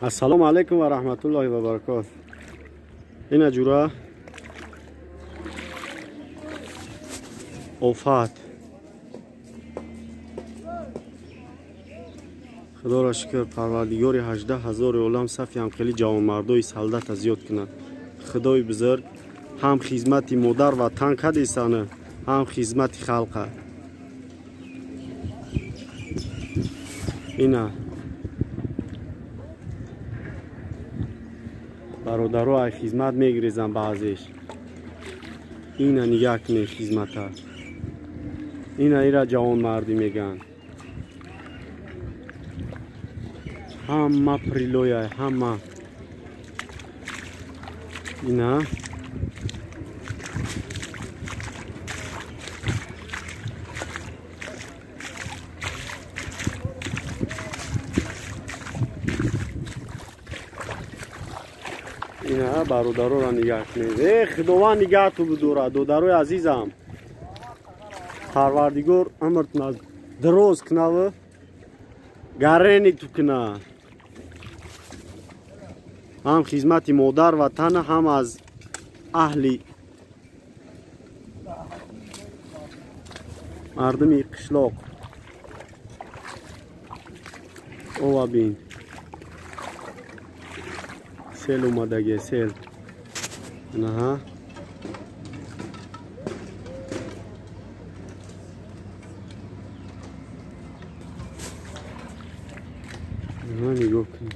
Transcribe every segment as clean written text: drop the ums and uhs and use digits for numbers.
السلام علیکم و رحمت الله و برکاته. این جورا آفت خدا را شکر پروردگار 18,000 عالم صفی هم خیلی جوان مردای سلدت زیاد کنند. خدای بزرگ هم خدمت مادر و تن کدیسانه هم خدمت خلقه. اینا برادرای خدمت میگریزن بعضیش. اینا نگاه کنه خدمت ها. اینا جوان مردی میگن. همه پریلوی همه. اینا اینا برادرو را نگاه کنید. خداوند نگاه تو بدوره دودروی عزیزم. پروردگار عمرت دراز کنه و گرینی تو کنه. هم خدمت مادر و تن هم از اهلی مردمی قشلاق. او بین سیل اومدگی سیل نه نگاه کن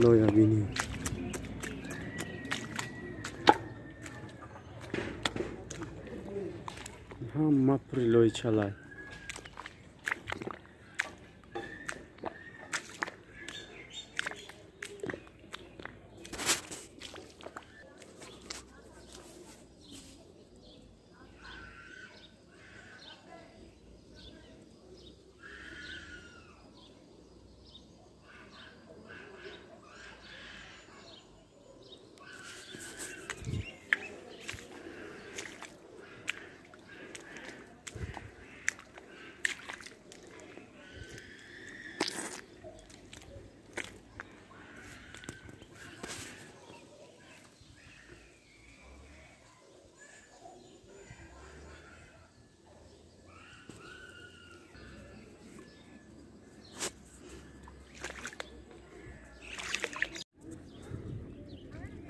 لویا بینی هم مپری لوی چلای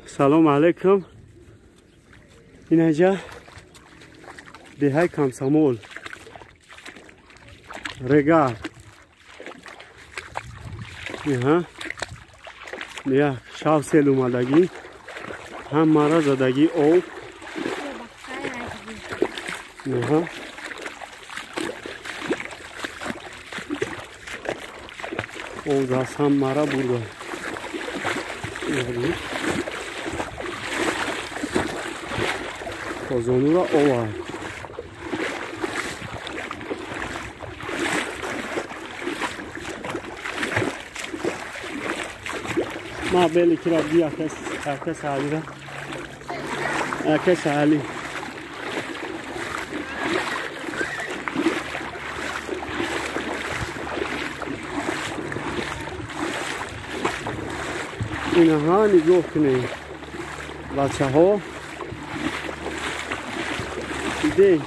سلام علیکم. این اینجا دهه کمسامول رگار نه شاو سیل اومدگی هم مرا زدگی او نه او دست هم مرا برده Ozonura ova. Ma belli che la via che salire. Che sali. اینها نگاه کنید بچه ها دیده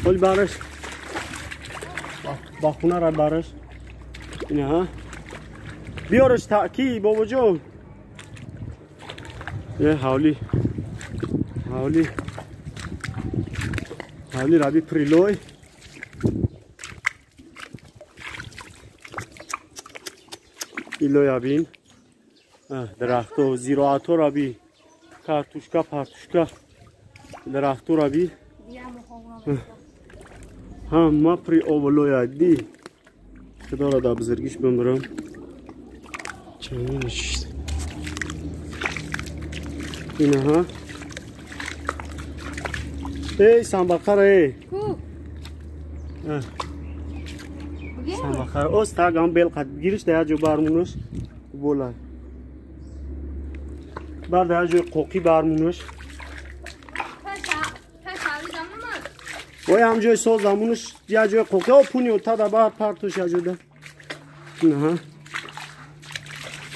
بل برش با خونه را برش اینها بیارش تاکی بابا جون یه حالی را بی پریلوی ایلوی آبین درختو زیراعتو را بی کارتوشکا پارتوشکا درختو را بی هم پری اولوی دی خدا را دا بزرگیش بمرم چنینش اینه ها ای سنباقر ای سنباقر اوست تا گام بیل قد گیرش ده جو برمونش بولای بعد ده جو قوقی برمونش وای همجای سازمونش یه جای قوقه و پونی و تا دا بار پارتوش اجوده نه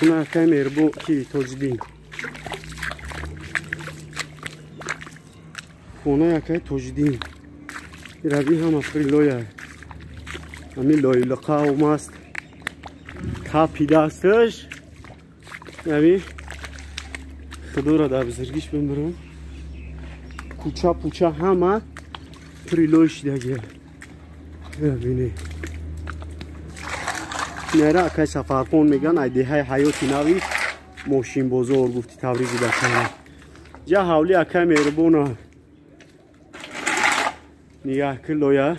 نه کمیر بو کی توجدین خونه یکی توجدین روی هم افری لویه همین لوی لقا و ماست تا پیده استش نبی خدا را در بزرگیش بمرم کوچه پوچه همه پری لویش دیگه ببینی نره اکای سفر کن میگن ایده های حیاتی نوی ماشین بزرگ گفتی تبریزی بکنه جا حولی اکای میربونه نگاه که لویه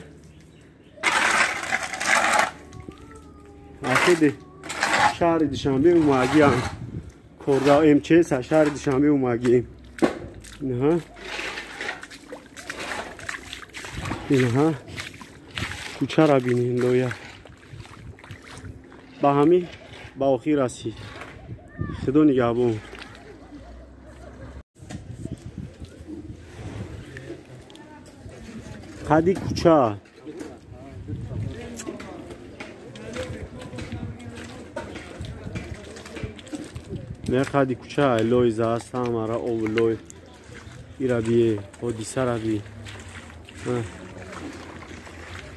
اکیده شهر دوشنبه اومگی هم کرده امچس شهر دوشنبه اومگی نه اینها کوچه را بینین لویه با همی با آخی رسید خدا نگهبان قدی کوچه نه قدی کوچه لوی زاست همارا او لوی ایرا بیه حدیثه را بی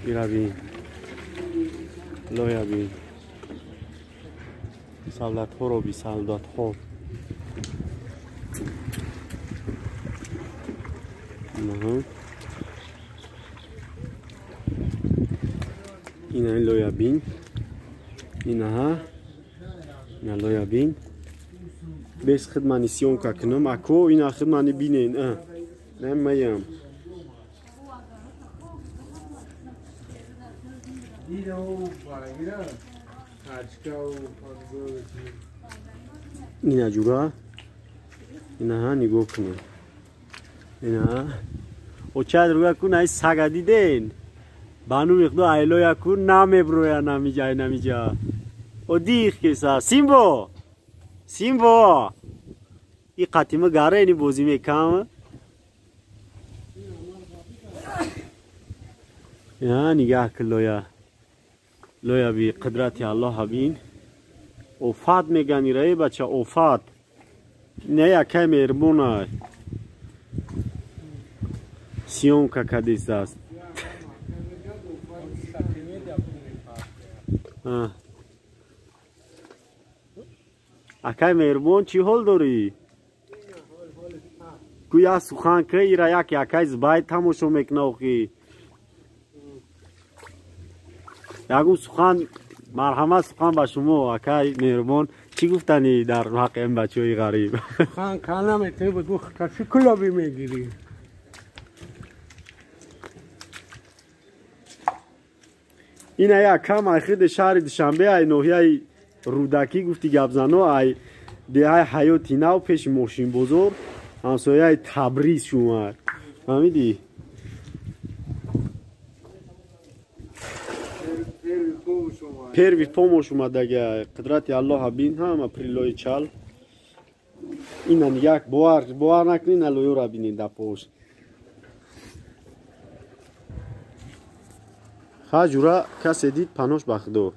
ایرا بی لوی بی سالات ها رو بی سالات ها این های لویا بین این ها این لویا بین بس خدمانی سیون که کنم اکو این ها خدمانی بینین نه میم این ها جورا این ها نگو کنم این ها او چه درگاه کن های سگا دیدین بانو میخدو ایلو یا کن نامه برویا نمی جا او دیخ کسا سیمبو سیمبو ای قطیمه گاره اینی بوزی میکم یا نگاه کن لویا بی قدرت الله بین اوفات میگنی رای بچه اوفات نه یکی میرمونه سیون که کدیس دست اکی میرمون چی حال داری؟ گویا سخن که ایرا یکی اکی زباید تماشو میکنه اوخی یکم سخن مرحمت سخن با شما اکی میرمون چی گفتنی در حق این بچه های غریب؟ سخن کنم ایتی بگو کسی کلابی میگیری این ای کم ای خید شهر دوشنبه ای نوحیه رودکی گفتی گبزنو ای ده های حیاتی نو پیش ماشین بزرگ همسایه ای تبریز شما فهمیدی؟ پیروی پوموش اومده گه قدرت الله بین هم پریلوی چال اینن یک بوار نکنین الویو را بینین در پوش خواهد جورا کسی دید پناش بخدو